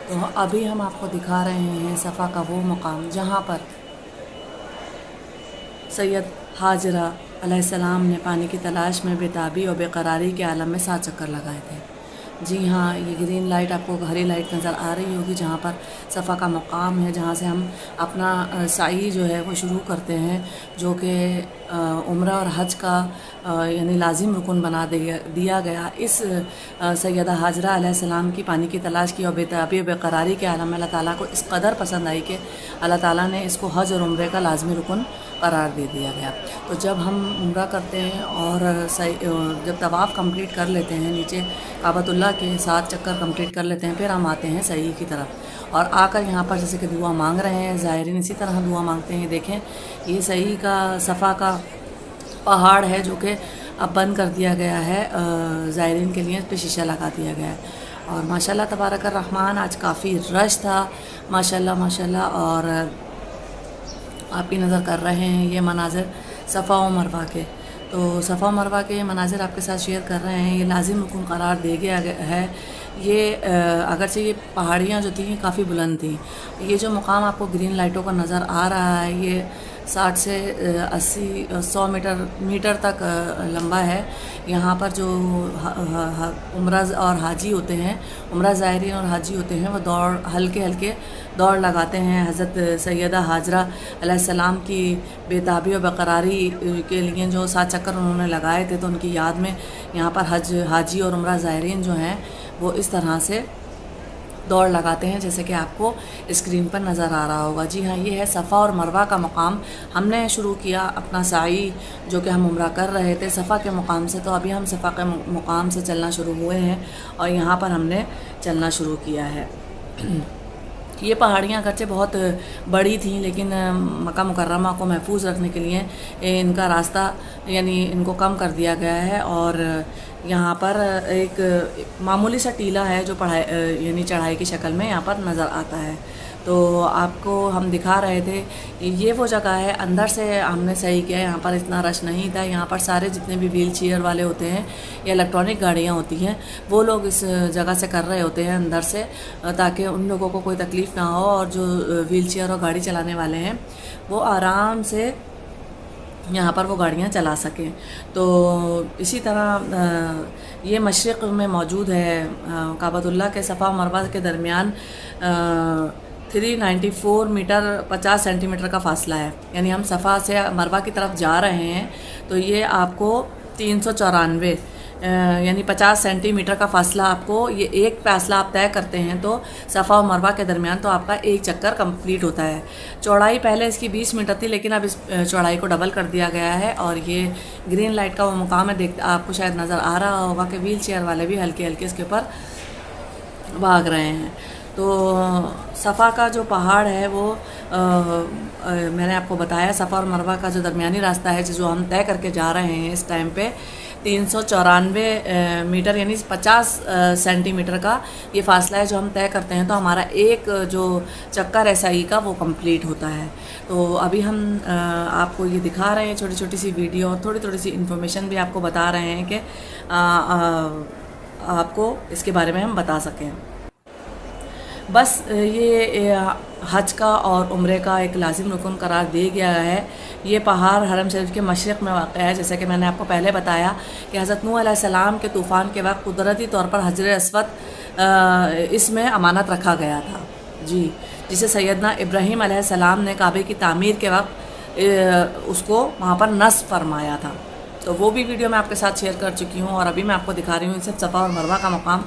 تو ابھی ہم آپ کو دکھا رہے ہیں صفا کا وہ مقام جہاں پر سید حاجرہ علیہ السلام نے پانی کی تلاش میں بےتابی اور بے قراری کے عالم میں 7 چکر لگائے تھے۔ جی ہاں، یہ گرین لائٹ آپ کو ہری لائٹ نظر آ رہی ہوگی جہاں پر صفا کا مقام ہے، جہاں سے ہم اپنا سعی جو ہے وہ شروع کرتے ہیں، جو کہ عمرہ اور حج کا یعنی لازم رکن بنا دیا گیا۔ اس سیدہ حاجرہ علیہ السلام کی پانی کی تلاش کی اور بےتابی بے قراری کے عالم میں اللہ تعالیٰ کو اس قدر پسند آئی کہ اللہ تعالیٰ نے اس کو حج اور عمرے کا لازمی رکن قرار دے دیا گیا۔ تو جب ہم عمرہ کرتے ہیں اور جب طواف کمپلیٹ کر لیتے ہیں، نیچے کعبۃ اللہ کے 7 چکر کمپلیٹ کر لیتے ہیں، پھر ہم آتے ہیں سعی کی طرف اور آ کر یہاں پر جیسے کہ دعا مانگ رہے ہیں، زائرین اسی طرح دعا مانگتے ہیں۔ دیکھیں، یہ سعی کا صفا کا پہاڑ ہے جو کہ اب بند کر دیا گیا ہے زائرین کے لیے، اس پہ شیشہ لگا دیا گیا ہے۔ اور ماشاءاللہ تبارک الرحمن آج کافی رش تھا، ماشاءاللہ، اور آپ کی نظر کر رہے ہیں یہ مناظر صفا و مروہ کے۔ تو صفا و مروہ کے مناظر آپ کے ساتھ شیئر کر رہے ہیں۔ یہ لازم رکن قرار دے گیا ہے۔ یہ اگرچہ یہ پہاڑیاں جو تھیں کافی بلند تھیں، یہ جو مقام آپ کو گرین لائٹوں کا نظر آ رہا ہے، یہ 60 سے 100 میٹر تک لمبا ہے۔ یہاں پر جو عمرہ اور حاجی ہوتے ہیں، عمرہ زائرین اور حاجی ہوتے ہیں، وہ ہلکے دوڑ لگاتے ہیں حضرت سیدہ حاجرہ علیہ السلام کی بےتابی و برقراری کے لیے جو 7 چکر انہوں نے لگائے تھے، تو ان کی یاد میں یہاں پر حاجی اور عمرہ زائرین جو ہیں وہ اس طرح سے دوڑ لگاتے ہیں جیسے کہ آپ کو اسکرین پر نظر آ رہا ہوگا۔ جی ہاں، یہ ہے صفا اور مروہ کا مقام۔ ہم نے شروع کیا اپنا سعی جو کہ ہم عمرہ کر رہے تھے صفا کے مقام سے، تو ابھی ہم صفا کے مقام سے چلنا شروع ہوئے ہیں اور یہاں پر ہم نے چلنا شروع کیا ہے۔ یہ پہاڑیاں اگرچہ بہت بڑی تھیں، لیکن مکہ مکرمہ کو محفوظ رکھنے کے لیے ان کا راستہ یعنی ان کو کم کر دیا گیا ہے، اور یہاں پر ایک معمولی سا ٹیلہ ہے جو یعنی چڑھائی کی شکل میں یہاں پر نظر آتا ہے۔ تو آپ کو ہم دکھا رہے تھے، یہ وہ جگہ ہے اندر سے ہم نے صحیح کیا، یہاں پر اتنا رش نہیں تھا۔ یہاں پر سارے جتنے بھی ویل چیئر والے ہوتے ہیں یا الیکٹرانک گاڑیاں ہوتی ہیں، وہ لوگ اس جگہ سے کر رہے ہوتے ہیں اندر سے، تاکہ ان لوگوں کو کوئی تکلیف نہ ہو، اور جو ویل چیئر اور گاڑی چلانے والے ہیں وہ آرام سے یہاں پر وہ گاڑیاں چلا سکیں۔ تو اسی طرح یہ مشرق میں موجود ہے، کعبۃ اللہ کے صفا و مروہ کے درمیان 394 میٹر 50 سینٹی میٹر کا فاصلہ ہے۔ یعنی ہم صفا سے مروہ کی طرف جا رہے ہیں تو یہ آپ کو 394 یعنی 50 سینٹی میٹر کا فاصلہ آپ کو، یہ ایک فاصلہ آپ طے کرتے ہیں تو صفا و مروہ کے درمیان تو آپ کا ایک چکر کمپلیٹ ہوتا ہے۔ چوڑائی پہلے اس کی 20 میٹر تھی، لیکن اب اس چوڑائی کو ڈبل کر دیا گیا ہے، اور یہ گرین لائٹ کا وہ مقام ہے، آپ کو شاید نظر آ رہا ہوگا کہ ویل چیئر والے بھی ہلکے اس کے اوپر بھاگ رہے ہیں۔ تو صفا کا جو پہاڑ ہے وہ میں نے آپ کو بتایا، صفا اور مروہ کا جو درمیانی راستہ ہے جو ہم طے کر کے جا رہے ہیں اس ٹائم پہ 394 میٹر یعنی 50 سینٹی میٹر کا یہ فاصلہ ہے جو ہم طے کرتے ہیں، تو ہمارا ایک جو چکر ہے سعی کا وہ کمپلیٹ ہوتا ہے۔ تو ابھی ہم آپ کو یہ دکھا رہے ہیں چھوٹی سی ویڈیو اور تھوڑی سی انفارمیشن بھی آپ کو بتا رہے ہیں کہ آپ کو اس کے بارے میں ہم بتا سکیں۔ بس یہ حج کا اور عمرے کا ایک لازم رکن قرار دے گیا ہے۔ یہ پہاڑ حرم شریف کے مشرق میں واقع ہے، جیسے کہ میں نے آپ کو پہلے بتایا کہ حضرت نوح علیہ السلام کے طوفان کے وقت قدرتی طور پر حجر اسود اس میں امانت رکھا گیا تھا، جی، جسے سیدنا ابراہیم علیہ السلام نے کعبے کی تعمیر کے وقت اس کو وہاں پر نصب فرمایا تھا۔ تو وہ بھی ویڈیو میں آپ کے ساتھ شیئر کر چکی ہوں، اور ابھی میں آپ کو دکھا رہی ہوں صرف صفا اور مروہ کا مقام۔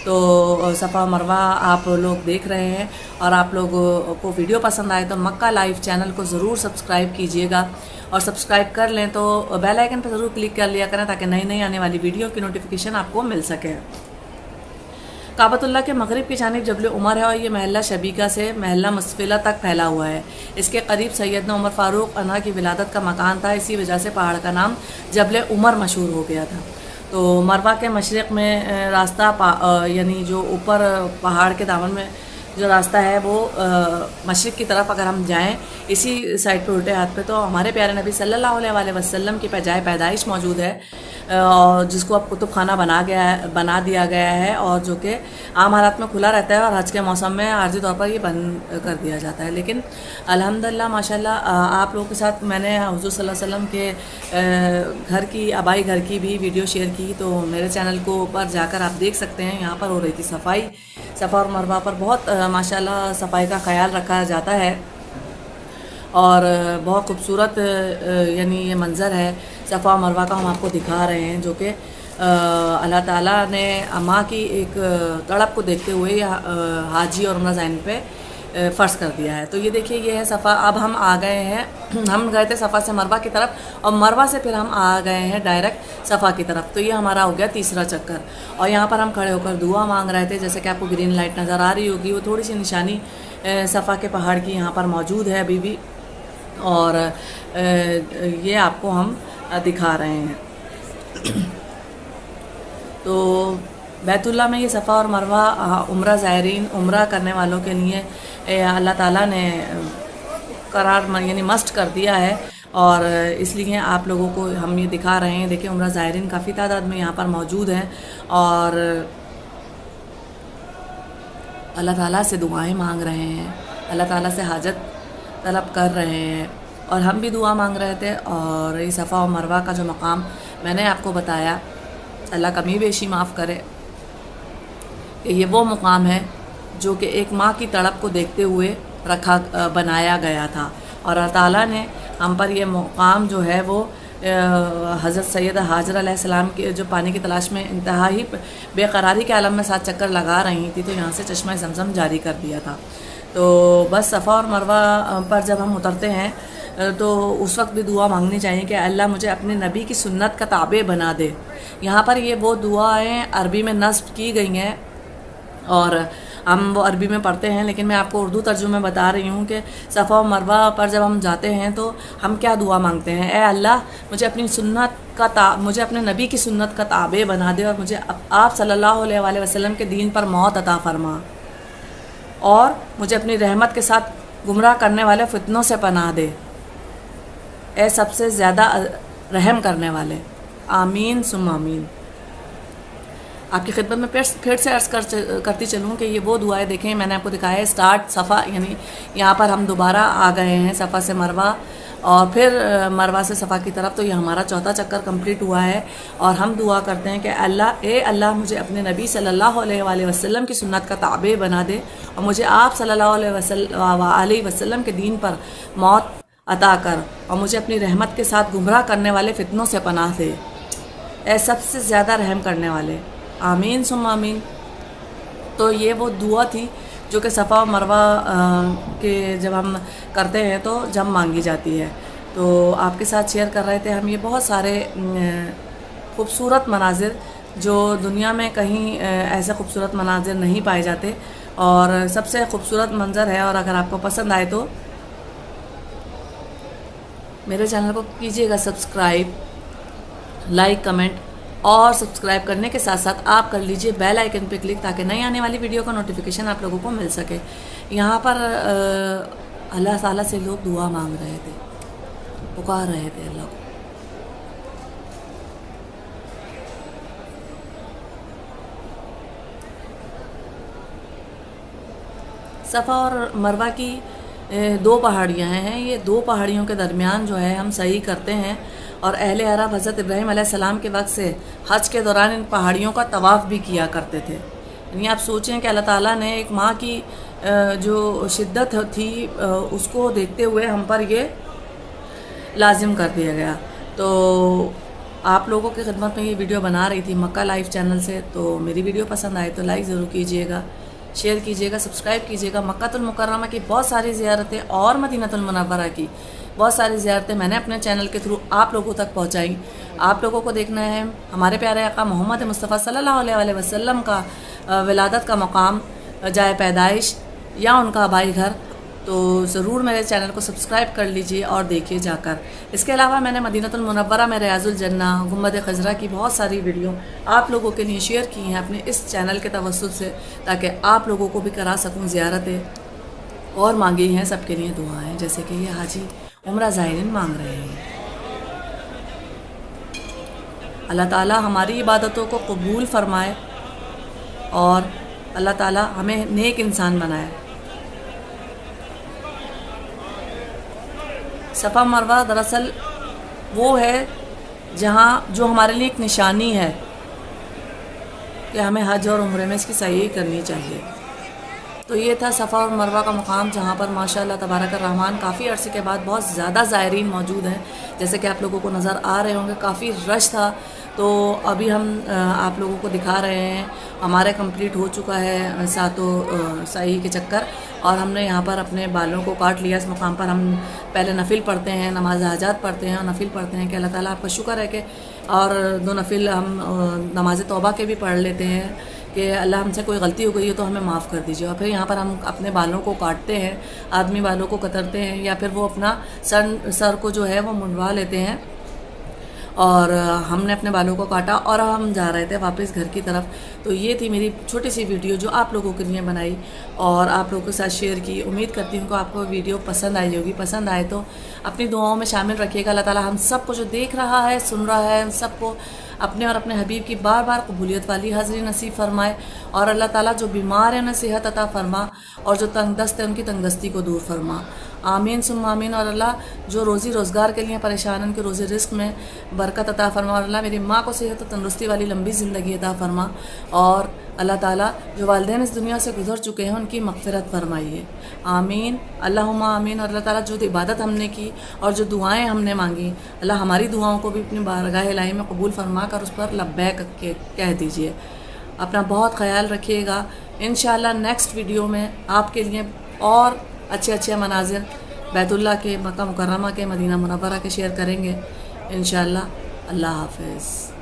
تو صفا و مروہ آپ لوگ دیکھ رہے ہیں، اور آپ لوگوں کو ویڈیو پسند آئے تو مکہ لائیو چینل کو ضرور سبسکرائب کیجئے گا، اور سبسکرائب کر لیں تو بیل آئیکن پر ضرور کلک کر لیا کریں تاکہ نئی آنے والی ویڈیو کی نوٹیفیکیشن آپ کو مل سکے۔ کعبۃ اللہ کے مغرب کی جانب جبل عمر ہے، اور یہ محلہ شبیکہ سے محلہ مسفلہ تک پھیلا ہوا ہے۔ اس کے قریب سیدنا عمر فاروق عنہ کی ولادت کا مکان تھا، اسی وجہ سے پہاڑ کا نام جبل عمر مشہور ہو گیا تھا۔ تو مروہ کے مشرق میں راستہ یعنی جو اوپر پہاڑ کے دامن میں جو راستہ ہے وہ مشرق کی طرف اگر ہم جائیں اسی سائڈ پہ الٹے ہاتھ پہ تو ہمارے پیارے نبی صلی اللہ علیہ وسلم کی جائے پیدائش موجود ہے، اور جس کو اب کتب خانہ بنا دیا گیا ہے، اور جو کہ عام حالات میں کھلا رہتا ہے اور حج کے موسم میں عارضی طور پر یہ بند کر دیا جاتا ہے۔ لیکن الحمدللہ ماشاءاللہ آپ لوگوں کے ساتھ میں نے حضور صلی اللہ علیہ وسلم کے گھر کی آبائی گھر کی بھی ویڈیو شیئر کی، تو میرے چینل کو پر جا کر آپ دیکھ سکتے ہیں یہاں پر ہو رہی تھی صفائی۔ صفا اور مروہ پر بہت ماشاءاللہ صفائی کا خیال رکھا جاتا ہے، اور بہت خوبصورت یعنی یہ منظر ہے صفا و مروہ کا ہم آپ کو دکھا رہے ہیں، جو کہ اللہ تعالیٰ نے ماں کی ایک تڑپ کو دیکھتے ہوئے حاجی اور عمرہ زائن پہ فرض کر دیا ہے۔ تو یہ دیکھیے یہ ہے صفا۔ اب ہم آ گئے ہیں، ہم گئے تھے صفا سے مروہ کی طرف، اور مروہ سے پھر ہم آ گئے ہیں ڈائریکٹ صفا کی طرف۔ تو یہ ہمارا ہو گیا تیسرا چکر، اور یہاں پر ہم کھڑے ہو کر دعا مانگ رہے تھے۔ جیسے کہ آپ کو گرین لائٹ نظر آ رہی ہوگی، وہ تھوڑی سی نشانی صفا کے پہاڑ کی یہاں پر موجود ہے ابھی بھی، اور یہ آپ کو ہم دکھا رہے ہیں۔ تو بیت اللہ میں یہ صفا اور مروہ عمرہ زائرین، عمرہ کرنے والوں کے لیے اللہ تعالیٰ نے یعنی مسٹ کر دیا ہے، اور اس لیے آپ لوگوں کو ہم یہ دکھا رہے ہیں۔ دیکھیں عمرہ زائرین کافی تعداد میں یہاں پر موجود ہیں، اور اللہ تعالیٰ سے دعائیں مانگ رہے ہیں، اللہ تعالیٰ سے حاجت طلب کر رہے ہیں، اور ہم بھی دعا مانگ رہے تھے۔ اور یہ صفا و مروہ کا جو مقام میں نے آپ کو بتایا، اللہ کمی بیشی معاف کرے، کہ یہ وہ مقام ہے جو کہ ایک ماں کی تڑپ کو دیکھتے ہوئے بنایا گیا تھا، اور اللہ تعالیٰ نے ہم پر یہ مقام جو ہے وہ حضرت سیدہ حاجرہ علیہ السلام کے جو پانی کی تلاش میں انتہائی بے قراری کے عالم میں 7 چکر لگا رہی تھی، تو یہاں سے چشمہ زمزم جاری کر دیا تھا۔ تو بس صفا اور مروہ پر جب ہم اترتے ہیں تو اس وقت بھی دعا مانگنی چاہیے کہ اللہ مجھے اپنے نبی کی سنت کا تابع بنا دے۔ یہاں پر یہ وہ دعائیں عربی میں نصب کی گئی ہیں، اور ہم وہ عربی میں پڑھتے ہیں، لیکن میں آپ کو اردو ترجمے بتا رہی ہوں کہ صفا و مروہ پر جب ہم جاتے ہیں تو ہم کیا دعا مانگتے ہیں۔ اے اللہ مجھے اپنی سنت کا مجھے اپنے نبی کی سنت کا تابع بنا دے، اور مجھے آپ صلی اللہ علیہ وسلم کے دین پر موت عطا فرما، اور مجھے اپنی رحمت کے ساتھ گمراہ کرنے والے فتنوں سے پناہ دے، اے سب سے زیادہ رحم کرنے والے۔ آمین ثم آمین۔ آپ کی خدمت میں پھر سے عرض کرتی چلوں کہ یہ وہ دعائیں دیکھیں میں نے آپ کو دکھایا ہے۔ اسٹارٹ صفا، یعنی یہاں پر ہم دوبارہ آ گئے ہیں صفا سے مروہ، اور پھر مروہ سے صفا کی طرف، تو یہ ہمارا چوتھا چکر کمپلیٹ ہوا ہے، اور ہم دعا کرتے ہیں کہ اللہ مجھے اپنے نبی صلی اللہ علیہ وسلم کی سنت کا تابع بنا دے، اور مجھے آپ صلی اللہ علیہ وسلم کے دین پر موت عطا کر، اور مجھے اپنی رحمت کے ساتھ گمراہ کرنے والے فتنوں سے پناہ دے، اے سب سے زیادہ رحم کرنے والے۔ آمین ثم آمین۔ تو یہ وہ دعا تھی جو کہ صفا و مروہ کے جب ہم کرتے ہیں تو جب مانگی جاتی ہے۔ تو آپ کے ساتھ شیئر کر رہے تھے ہم یہ بہت سارے خوبصورت مناظر جو دنیا میں کہیں ایسے خوبصورت مناظر نہیں پائے جاتے، اور سب سے خوبصورت منظر ہے۔ اور اگر آپ کو پسند آئے تو میرے چینل کو کیجیے گا سبسکرائب، لائک، کمنٹ، اور سبسکرائب کرنے کے ساتھ ساتھ آپ کر لیجئے بیل آئیکن پہ کلک، تاکہ نئی آنے والی ویڈیو کا نوٹیفیکیشن آپ لوگوں کو مل سکے۔ یہاں پر اللہ تعالیٰ سے لوگ دعا مانگ رہے تھے، پکار رہے تھے اللہ کو۔ صفا اور مروہ کی 2 پہاڑیاں ہیں، یہ 2 پہاڑیوں کے درمیان جو ہے ہم صحیح کرتے ہیں، اور اہل عرب حضرت ابراہیم علیہ السلام کے وقت سے حج کے دوران ان پہاڑیوں کا طواف بھی کیا کرتے تھے۔ یعنی آپ سوچیں کہ اللہ تعالیٰ نے ایک ماں کی جو شدت تھی اس کو دیکھتے ہوئے ہم پر یہ لازم کر دیا گیا۔ تو آپ لوگوں کی خدمت میں یہ ویڈیو بنا رہی تھی مکہ لائف چینل سے، تو میری ویڈیو پسند آئے تو لائک ضرور کیجیے گا، شیئر کیجیے گا، سبسکرائب کیجیے گا۔ مکہ المکرمہ کی بہت ساری زیارتیں اور مدینہ المنورہ کی بہت ساری زیارتیں میں نے اپنے چینل کے تھرو آپ لوگوں تک پہنچائی۔ آپ لوگوں کو دیکھنا ہے ہمارے پیارے آقا محمد مصطفیٰ صلی اللہ علیہ وسلم کا ولادت کا مقام، جائے پیدائش یا ان کا آبائی گھر، تو ضرور میرے چینل کو سبسکرائب کر لیجئے اور دیکھیے جا کر۔ اس کے علاوہ میں نے مدینہ المنورہ میں ریاض الجنہ، گنبد خضرا کی بہت ساری ویڈیو آپ لوگوں کے لیے شیئر کی ہیں اپنے اس چینل کے توسط سے، تاکہ آپ لوگوں کو بھی کرا سکوں زیارتیں، اور مانگی ہیں سب کے لیے دعائیں، جیسے کہ یہ حاجی عمرہ زائرین مانگ رہے ہیں۔ اللہ تعالیٰ ہماری عبادتوں کو قبول فرمائے اور اللہ تعالیٰ ہمیں نیک انسان بنائے۔ صفا مروہ دراصل وہ ہے جہاں جو ہمارے لیے ایک نشانی ہے کہ ہمیں حج اور عمرے میں اس کی سعی کرنی چاہیے۔ تو یہ تھا صفا اور مروہ کا مقام، جہاں پر ماشاءاللہ تبارک الرحمن کافی عرصے کے بعد بہت زیادہ زائرین موجود ہیں، جیسے کہ آپ لوگوں کو نظر آ رہے ہوں گے کافی رش تھا۔ تو ابھی ہم آپ لوگوں کو دکھا رہے ہیں، ہمارے کمپلیٹ ہو چکا ہے ساتوں سعی کے چکر، اور ہم نے یہاں پر اپنے بالوں کو کاٹ لیا۔ اس مقام پر ہم پہلے نفل پڑھتے ہیں، نماز حاجات پڑھتے ہیں اور نفل پڑھتے ہیں کہ اللہ تعالیٰ آپ کا شکر ہے کہ، اور 2 نفل ہم نماز توبہ کے بھی پڑھ لیتے ہیں کہ اللہ ہم سے کوئی غلطی ہو گئی ہے تو ہمیں معاف کر دیجیے، اور پھر یہاں پر ہم اپنے بالوں کو کاٹتے ہیں، آدمی بالوں کو کترتے ہیں، یا پھر وہ اپنا سر کو جو ہے وہ منڈوا لیتے ہیں۔ اور ہم نے اپنے بالوں کو کاٹا اور ہم جا رہے تھے واپس گھر کی طرف۔ تو یہ تھی میری چھوٹی سی ویڈیو جو آپ لوگوں کے لیے بنائی اور آپ لوگوں کے ساتھ شیئر کی۔ امید کرتی ہوں کہ آپ کو ویڈیو پسند آئی ہوگی۔ پسند آئے تو اپنی دعاؤں میں شامل رکھیے گا۔ اللہ تعالیٰ ہم سب کو جو دیکھ رہا ہے، سن رہا ہے، ہم سب کو اپنے اور اپنے حبیب کی بار بار قبولیت والی حاضری نصیب فرمائے، اور اللہ تعالیٰ جو بیمار ہیں انہیں صحت عطا فرما، اور جو تنگ دست ہے ان کی تنگ دستی کو دور فرما۔ آمین ثم آمین۔ اور اللہ جو روزی روزگار کے لیے پریشان ہیں ان کے روزی رزق میں برکت عطا فرما، اور اللہ میری ماں کو صحت و تندرستی والی لمبی زندگی عطا فرما، اور اللہ تعالیٰ جو والدین اس دنیا سے گزر چکے ہیں ان کی مغفرت فرمائیے۔ آمین اللہم آمین۔ اور اللہ تعالیٰ جو عبادت ہم نے کی اور جو دعائیں ہم نے مانگی، اللہ ہماری دعاؤں کو بھی اپنی بارگاہ الہی میں قبول فرما کر اس پر لبیک کہہ دیجیے۔ اپنا بہت خیال رکھیے گا۔ انشاءاللہ نیکسٹ ویڈیو میں آپ کے لیے اور اچھے مناظر بیت اللہ کے، مکہ مکرمہ کے، مدینہ منورہ کے شیئر کریں گے انشاءاللہ۔ اللہ حافظ۔